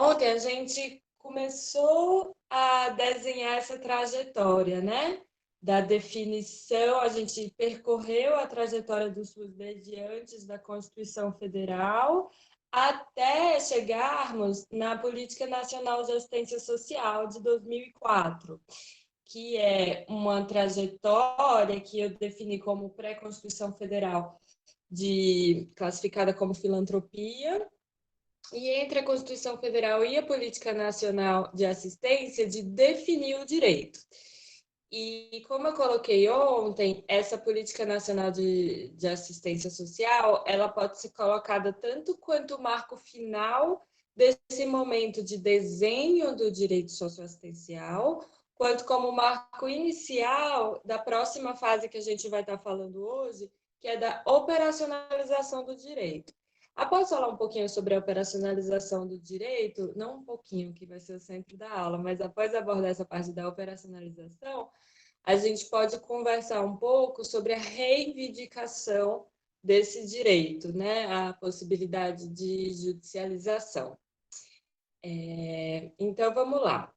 Ontem a gente começou a desenhar essa trajetória, né? Da definição, a gente percorreu a trajetória do SUS desde antes da Constituição Federal até chegarmos na Política Nacional de Assistência Social de 2004, que é uma trajetória que eu defini como pré-Constituição Federal, classificada como filantropia, e entre a Constituição Federal e a Política Nacional de Assistência de definir o direito. E como eu coloquei ontem, essa Política Nacional de Assistência Social, ela pode ser colocada tanto quanto o marco final desse momento de desenho do direito socioassistencial, quanto como marco inicial da próxima fase que a gente vai estar falando hoje, que é da operacionalização do direito. Após falar um pouquinho sobre a operacionalização do direito, não um pouquinho, que vai ser o centro da aula, mas após abordar essa parte da operacionalização, a gente pode conversar um pouco sobre a reivindicação desse direito, né? A possibilidade de judicialização. Então, vamos lá.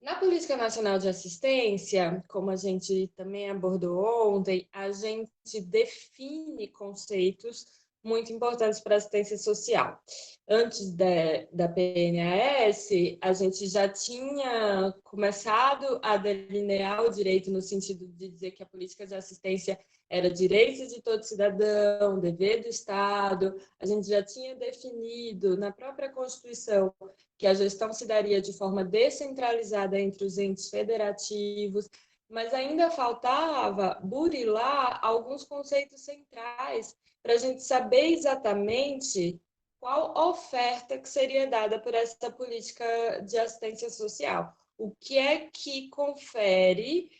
Na Política Nacional de Assistência, como a gente também abordou ontem, a gente define conceitos muito importantes para a assistência social. Antes da PNAS, a gente já tinha começado a delinear o direito no sentido de dizer que a política de assistência era direito de todo cidadão, dever do Estado. A gente já tinha definido na própria Constituição que a gestão se daria de forma descentralizada entre os entes federativos, mas ainda faltava burilar alguns conceitos centrais para a gente saber exatamente qual oferta que seria dada por essa política de assistência social. O que é que confere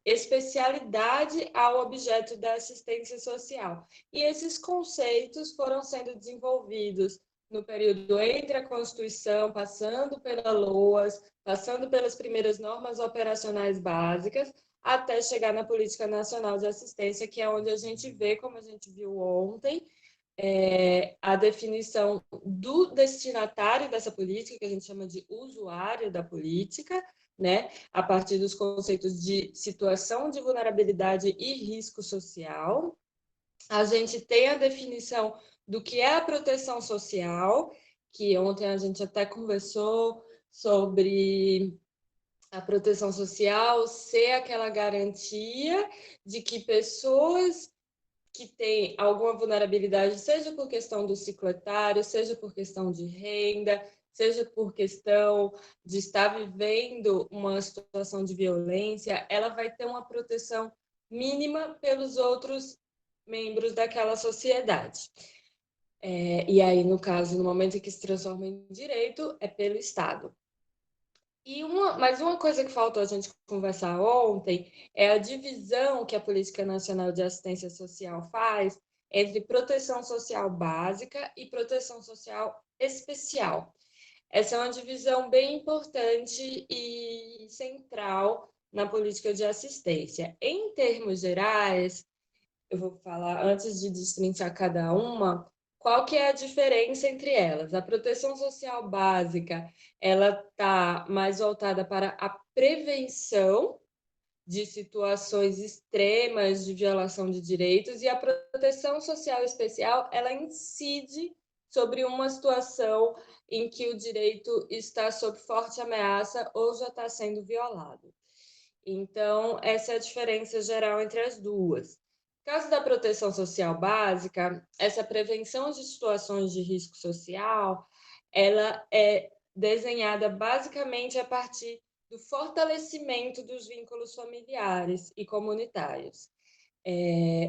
especialidade ao objeto da assistência social. E esses conceitos foram sendo desenvolvidos no período entre a Constituição, passando pela LOAS, passando pelas primeiras normas operacionais básicas, até chegar na Política Nacional de Assistência, que é onde a gente vê, como a gente viu ontem, a definição do destinatário dessa política, que a gente chama de usuário da política, né? A partir dos conceitos de situação de vulnerabilidade e risco social. A gente tem a definição do que é a proteção social, que ontem a gente até conversou sobre a proteção social ser aquela garantia de que pessoas que têm alguma vulnerabilidade, seja por questão do ciclo etário, seja por questão de renda, seja por questão de estar vivendo uma situação de violência, ela vai ter uma proteção mínima pelos outros membros daquela sociedade. E aí, no caso, no momento em que se transforma em direito, é pelo Estado. Mas uma coisa que faltou a gente conversar ontem é a divisão que a Política Nacional de Assistência Social faz entre proteção social básica e proteção social especial. Essa é uma divisão bem importante e central na política de assistência. Em termos gerais, eu vou falar, antes de destrinchar cada uma, qual que é a diferença entre elas? A proteção social básica, ela está mais voltada para a prevenção de situações extremas de violação de direitos, e a proteção social especial, ela incide sobre uma situação em que o direito está sob forte ameaça ou já está sendo violado. Então, essa é a diferença geral entre as duas. No caso da proteção social básica, essa prevenção de situações de risco social, ela é desenhada basicamente a partir do fortalecimento dos vínculos familiares e comunitários.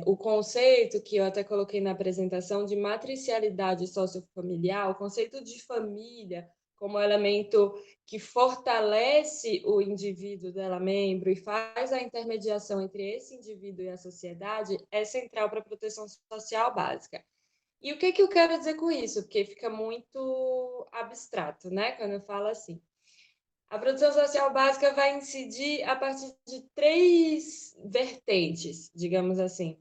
O conceito que eu até coloquei na apresentação de matricialidade sociofamiliar, o conceito de família como elemento que fortalece o indivíduo dela membro e faz a intermediação entre esse indivíduo e a sociedade, é central para a proteção social básica. E o que eu quero dizer com isso? Porque fica muito abstrato, né? Quando eu falo assim. A proteção social básica vai incidir a partir de 3 vertentes, digamos assim.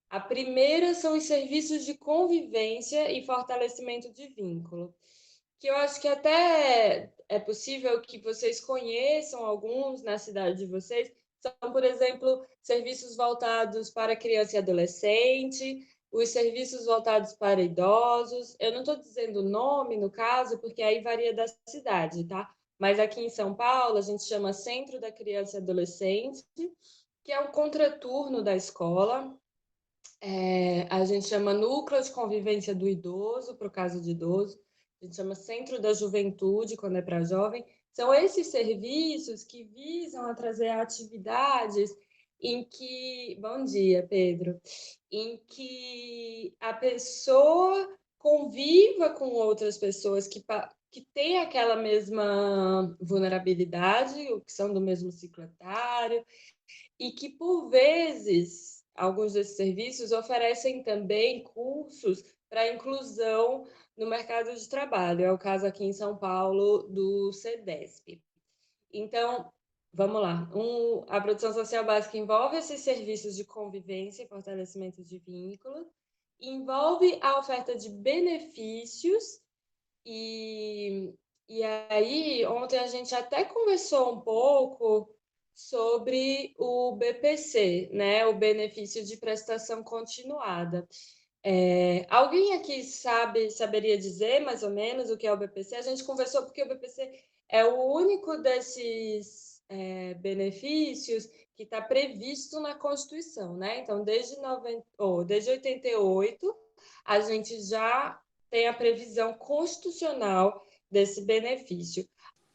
A primeira são os serviços de convivência e fortalecimento de vínculo. que eu acho que até é possível que vocês conheçam alguns na cidade de vocês, são, por exemplo, serviços voltados para criança e adolescente, os serviços voltados para idosos. Eu não estou dizendo o nome, no caso, porque aí varia da cidade, tá? Mas aqui em São Paulo, a gente chama Centro da Criança e Adolescente, que é o contraturno da escola. A gente chama Núcleo de Convivência do Idoso, para o caso de idoso. A gente chama Centro da Juventude, quando é para jovem. São esses serviços que visam a trazer atividades em que... Bom dia, Pedro. Em que a pessoa conviva com outras pessoas que têm aquela mesma vulnerabilidade, ou que são do mesmo ciclo etário, e que, por vezes, alguns desses serviços oferecem também cursos para inclusão no mercado de trabalho. É o caso aqui em São Paulo do CEDESP. Então, vamos lá. A produção social básica envolve esses serviços de convivência e fortalecimento de vínculos, envolve a oferta de benefícios e aí, ontem a gente até conversou um pouco sobre o BPC, né? O benefício de prestação continuada. Alguém aqui saberia dizer mais ou menos o que é o BPC? A gente conversou porque o BPC é o único desses benefícios que está previsto na Constituição, né? Então, desde 88, a gente já tem a previsão constitucional desse benefício.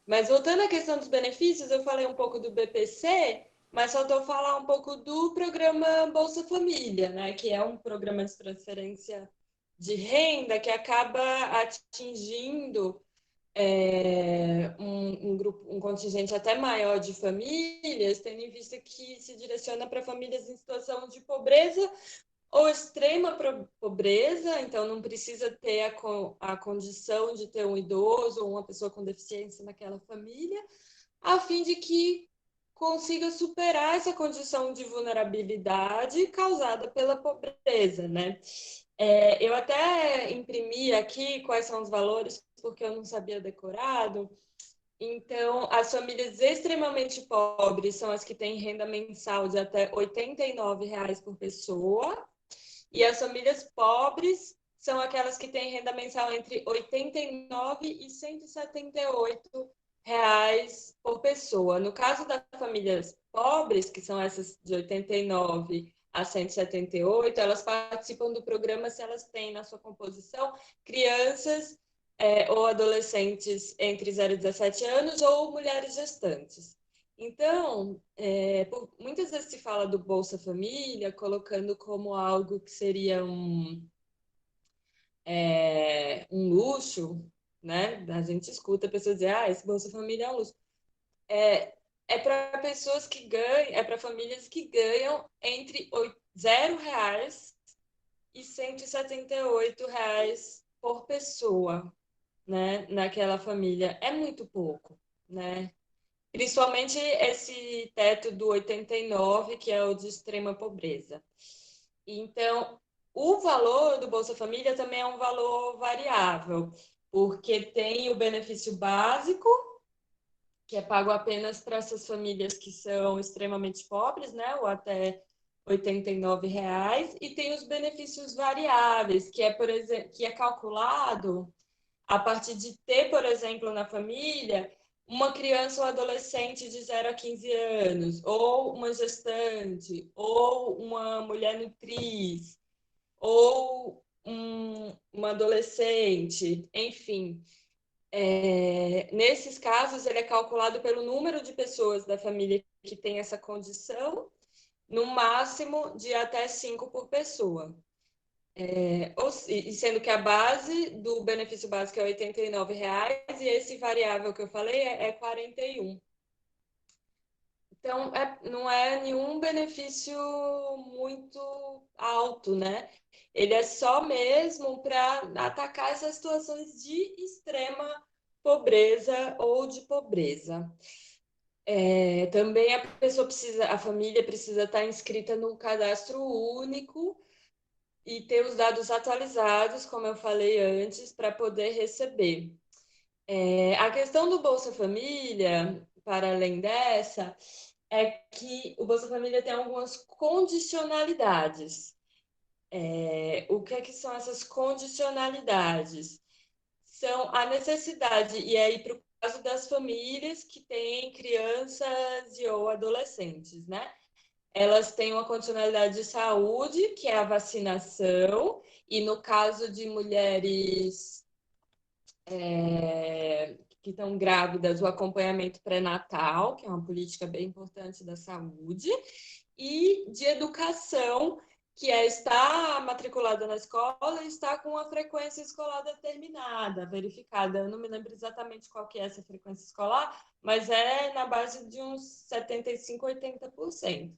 Mas voltando à questão dos benefícios, eu falei um pouco do BPC, mas faltou falar um pouco do programa Bolsa Família, né? Que é um programa de transferência de renda que acaba atingindo um contingente até maior de famílias, tendo em vista que se direciona para famílias em situação de pobreza ou extrema pobreza, então não precisa ter a condição de ter um idoso ou uma pessoa com deficiência naquela família, a fim de que consiga superar essa condição de vulnerabilidade causada pela pobreza, né? Eu até imprimi aqui quais são os valores, porque eu não sabia decorado. Então, as famílias extremamente pobres são as que têm renda mensal de até R$ 89 por pessoa, e as famílias pobres são aquelas que têm renda mensal entre R$ 89 e R$ 178 por pessoa. No caso das famílias pobres, que são essas de 89 a 178, elas participam do programa se elas têm na sua composição crianças ou adolescentes entre 0 e 17 anos ou mulheres gestantes. Então, muitas vezes se fala do Bolsa Família, colocando como algo que seria um luxo, né? A gente escuta pessoas dizer, esse Bolsa Família é um luxo. É para pessoas que ganham, é para famílias que ganham entre R$ 0 e R$ 178 por pessoa, né? Naquela família. É muito pouco, né? Principalmente esse teto do 89, que é o de extrema pobreza. Então, o valor do Bolsa Família também é um valor variável, porque tem o benefício básico, que é pago apenas para essas famílias que são extremamente pobres, né, ou até R$ 89, e tem os benefícios variáveis, que é, por exemplo, que é calculado a partir de ter, por exemplo, na família, uma criança ou adolescente de 0 a 15 anos, ou uma gestante, ou uma mulher nutriz, ou uma adolescente, enfim. Nesses casos, ele é calculado pelo número de pessoas da família que tem essa condição, no máximo de até 5 por pessoa. E sendo que a base do benefício básico é R$ 89, e esse variável que eu falei é 41. Então, não é nenhum benefício muito alto, né? Ele é só mesmo para atacar essas situações de extrema pobreza ou de pobreza. Também a família precisa estar inscrita no cadastro único e ter os dados atualizados, como eu falei antes, para poder receber. A questão do Bolsa Família, para além dessa, é que o Bolsa Família tem algumas condicionalidades. O que é que são essas condicionalidades? São a necessidade, e aí para o caso das famílias que têm crianças e ou adolescentes, né? Elas têm uma condicionalidade de saúde, que é a vacinação, e no caso de mulheres que estão grávidas, o acompanhamento pré-natal, que é uma política bem importante da saúde, e de educação, que é estar matriculada na escola e estar com a frequência escolar determinada, verificada. Eu não me lembro exatamente qual que é essa frequência escolar, mas é na base de uns 75%, 80%.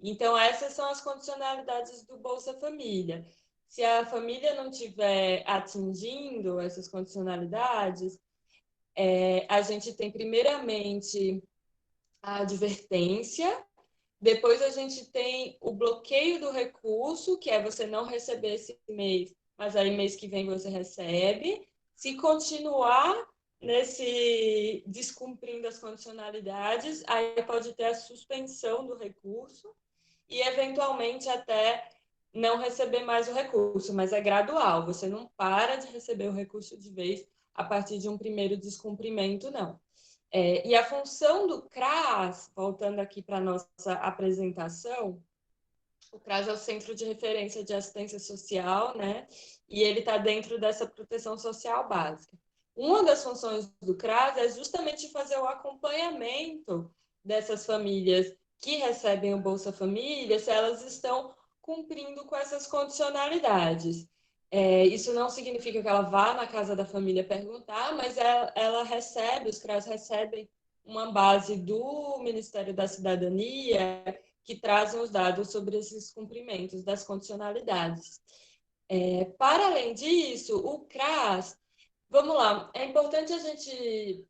Então, essas são as condicionalidades do Bolsa Família. Se a família não estiver atingindo essas condicionalidades, a gente tem primeiramente a advertência, depois a gente tem o bloqueio do recurso, que é você não receber esse mês, mas aí mês que vem você recebe. Se continuar nesse descumprindo as condicionalidades, aí pode ter a suspensão do recurso e eventualmente até não receber mais o recurso, mas é gradual, você não para de receber o recurso de vez a partir de um primeiro descumprimento, não. E a função do CRAS, voltando aqui para a nossa apresentação, o CRAS é o Centro de Referência de Assistência Social, né? E ele está dentro dessa proteção social básica. Uma das funções do CRAS é justamente fazer o acompanhamento dessas famílias que recebem o Bolsa Família, se elas estão cumprindo com essas condicionalidades. Isso não significa que ela vá na casa da família perguntar, mas ela recebe, os CRAS recebem uma base do Ministério da Cidadania que trazem os dados sobre esses cumprimentos das condicionalidades. Para além disso, o CRAS, vamos lá, é importante a gente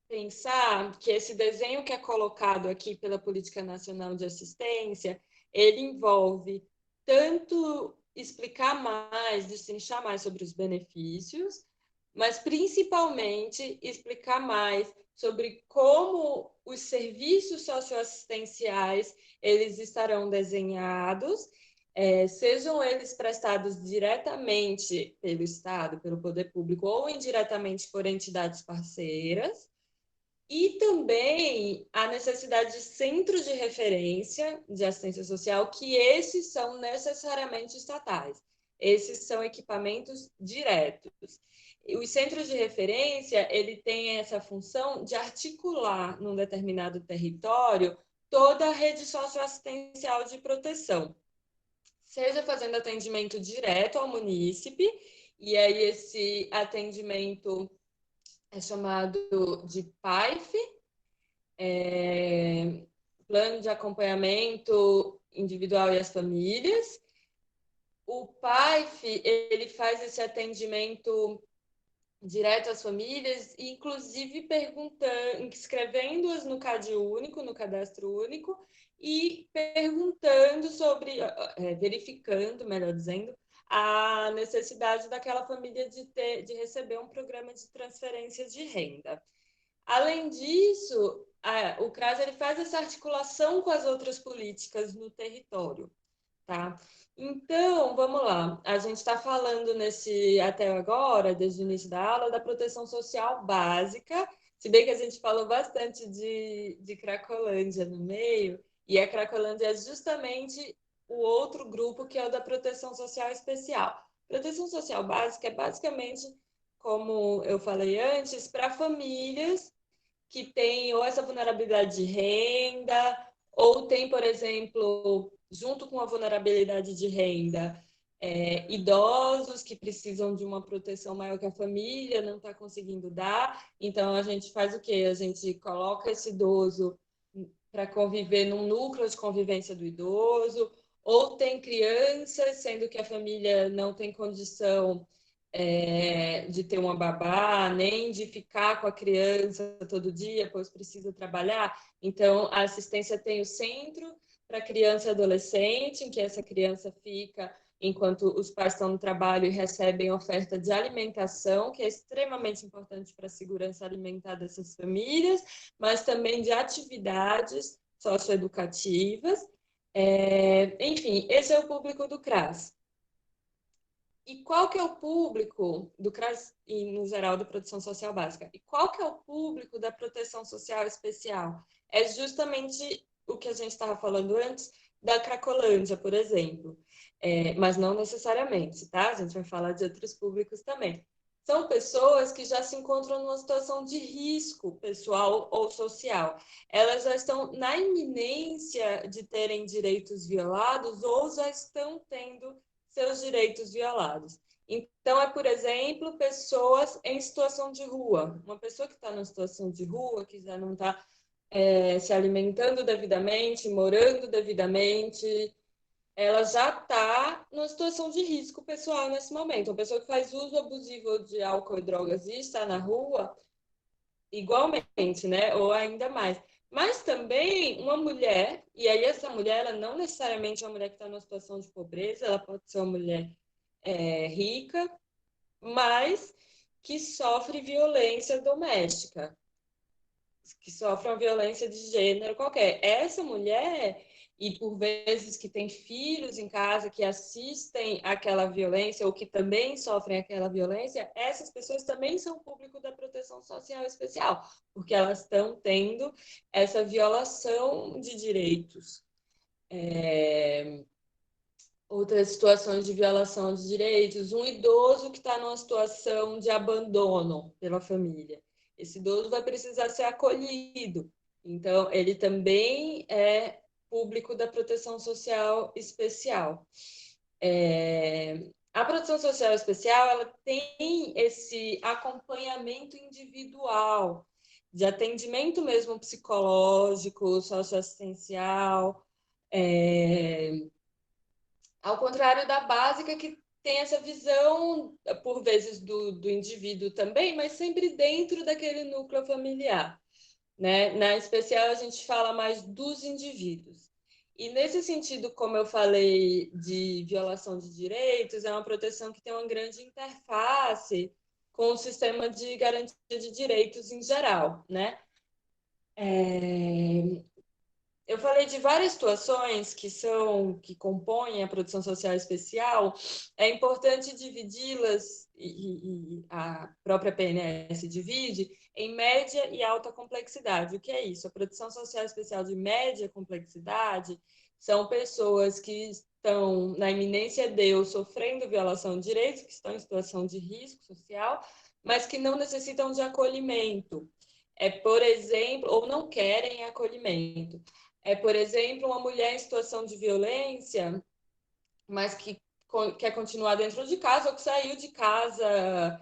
pensar que esse desenho que é colocado aqui pela Política Nacional de Assistência, ele envolve tanto explicar mais, destrinchar mais sobre os benefícios, mas principalmente explicar mais sobre como os serviços socioassistenciais eles estarão desenhados, sejam eles prestados diretamente pelo Estado, pelo poder público, ou indiretamente por entidades parceiras, e também a necessidade de centros de referência de assistência social, que esses são necessariamente estatais. Esses são equipamentos diretos. E os centros de referência, ele tem essa função de articular num determinado território toda a rede socioassistencial de proteção, seja fazendo atendimento direto ao munícipe, e aí esse atendimento é chamado de PAIF, Plano de Acompanhamento Individual e as Famílias. O PAIF, ele faz esse atendimento direto às famílias, inclusive perguntando, escrevendo-as no CAD único, no cadastro único, e perguntando sobre, verificando, melhor dizendo, a necessidade daquela família de receber um programa de transferência de renda. Além disso, o CRAS ele faz essa articulação com as outras políticas no território, tá? Então, vamos lá. A gente está falando até agora, desde o início da aula, da proteção social básica, se bem que a gente falou bastante de Cracolândia no meio, e a Cracolândia é justamente o outro grupo que é o da proteção social especial. Proteção social básica é basicamente, como eu falei antes, para famílias que têm ou essa vulnerabilidade de renda, ou tem, por exemplo, junto com a vulnerabilidade de renda, idosos que precisam de uma proteção maior que a família não está conseguindo dar. Então, a gente faz o quê? A gente coloca esse idoso para conviver num núcleo de convivência do idoso, ou tem crianças, sendo que a família não tem condição de ter uma babá, nem de ficar com a criança todo dia, pois precisa trabalhar. Então, a assistência tem o centro para criança e adolescente, em que essa criança fica enquanto os pais estão no trabalho e recebem oferta de alimentação, que é extremamente importante para a segurança alimentar dessas famílias, mas também de atividades socioeducativas. Enfim, esse é o público do CRAS. E qual que é o público do CRAS e, no geral, da proteção social básica? E qual que é o público da proteção social especial? É justamente o que a gente estava falando antes da Cracolândia, por exemplo. Mas não necessariamente, tá? A gente vai falar de outros públicos também. São pessoas que já se encontram numa situação de risco pessoal ou social. Elas já estão na iminência de terem direitos violados ou já estão tendo seus direitos violados. Então, por exemplo, pessoas em situação de rua. Uma pessoa que está numa situação de rua, que já não está se alimentando devidamente, morando devidamente, ela já está numa situação de risco pessoal nesse momento. Uma pessoa que faz uso abusivo de álcool e drogas e está na rua, igualmente, né? Ou ainda mais. Mas também uma mulher, e aí essa mulher, ela não necessariamente é uma mulher que está numa situação de pobreza, ela pode ser uma mulher rica, mas que sofre violência doméstica, que sofre uma violência de gênero qualquer. Essa mulher, e por vezes que tem filhos em casa que assistem àquela violência ou que também sofrem aquela violência, essas pessoas também são público da proteção social especial, porque elas estão tendo essa violação de direitos. Outras situações de violação de direitos, um idoso que está numa situação de abandono pela família. Esse idoso vai precisar ser acolhido. Então, ele também é público da proteção social especial. A proteção social especial, ela tem esse acompanhamento individual, de atendimento mesmo psicológico, socioassistencial, ao contrário da básica, que tem essa visão, por vezes, do indivíduo também, mas sempre dentro daquele núcleo familiar. Né? Na especial, a gente fala mais dos indivíduos. E nesse sentido, como eu falei de violação de direitos, é uma proteção que tem uma grande interface com o sistema de garantia de direitos em geral, né? Eu falei de várias situações que compõem a produção social especial. É importante dividi-las, e a própria PNS divide, em média e alta complexidade. O que é isso? A produção social especial de média complexidade são pessoas que estão na iminência de ou sofrendo violação de direitos, que estão em situação de risco social, mas que não necessitam de acolhimento. Por exemplo, ou não querem acolhimento. Por exemplo, uma mulher em situação de violência, mas que quer continuar dentro de casa ou que saiu de casa,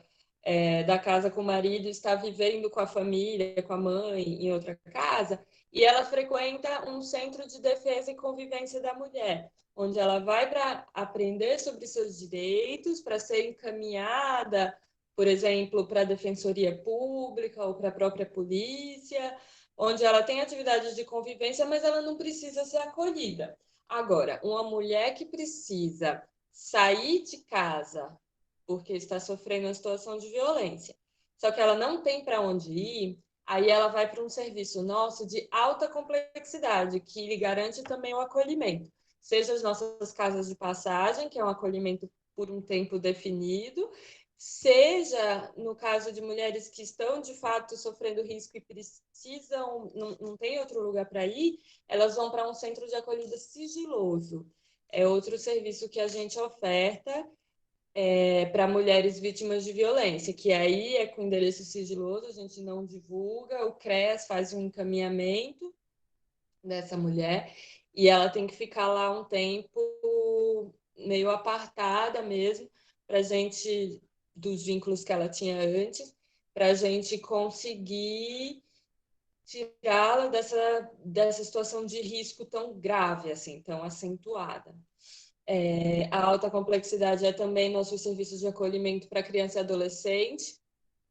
da casa com o marido, está vivendo com a família, com a mãe, em outra casa, e ela frequenta um centro de defesa e convivência da mulher, onde ela vai para aprender sobre seus direitos, para ser encaminhada, por exemplo, para a defensoria pública ou para a própria polícia, onde ela tem atividades de convivência, mas ela não precisa ser acolhida. Agora, uma mulher que precisa sair de casa porque está sofrendo uma situação de violência, só que ela não tem para onde ir, aí ela vai para um serviço nosso de alta complexidade, que lhe garante também o acolhimento, seja as nossas casas de passagem, que é um acolhimento por um tempo definido, seja no caso de mulheres que estão de fato sofrendo risco e precisam, não tem outro lugar para ir, elas vão para um centro de acolhida sigiloso. É outro serviço que a gente oferta para mulheres vítimas de violência, que aí é com endereço sigiloso, a gente não divulga, o CREAS faz um encaminhamento dessa mulher e ela tem que ficar lá um tempo meio apartada mesmo, para a gente, dos vínculos que ela tinha antes, para a gente conseguir tirá-la dessa situação de risco tão grave, assim, tão acentuada. A alta complexidade é também nossos serviços de acolhimento para criança e adolescente,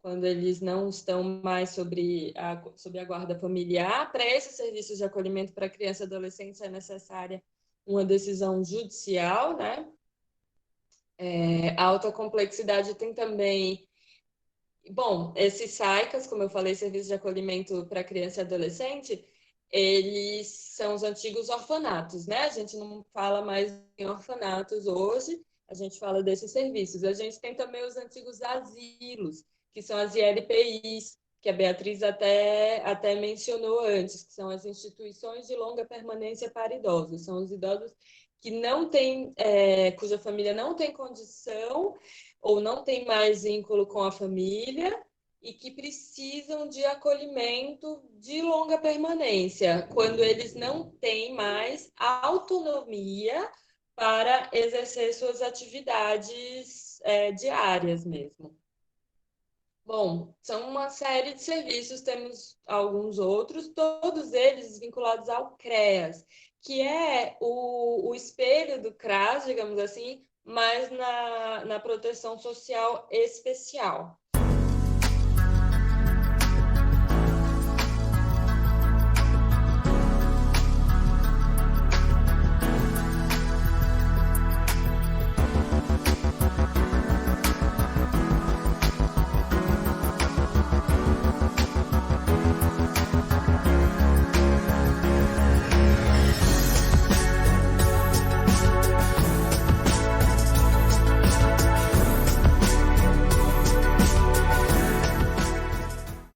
quando eles não estão mais sob a guarda familiar. Para esses serviços de acolhimento para criança e adolescente é necessária uma decisão judicial, né? A alta complexidade tem também. Bom, esses SAICAs, como eu falei, Serviço de Acolhimento para Criança e Adolescente, eles são os antigos orfanatos, né? A gente não fala mais em orfanatos hoje, a gente fala desses serviços. A gente tem também os antigos asilos, que são as ILPIs, que a Beatriz até mencionou antes, que são as instituições de longa permanência para idosos. São os idosos que não têm, cuja família não tem condição ou não tem mais vínculo com a família e que precisam de acolhimento de longa permanência, quando eles não têm mais autonomia para exercer suas atividades diárias mesmo. Bom, são uma série de serviços, temos alguns outros, todos eles vinculados ao CREAS, que é o espelho do CRAS, digamos assim, mas na proteção social especial.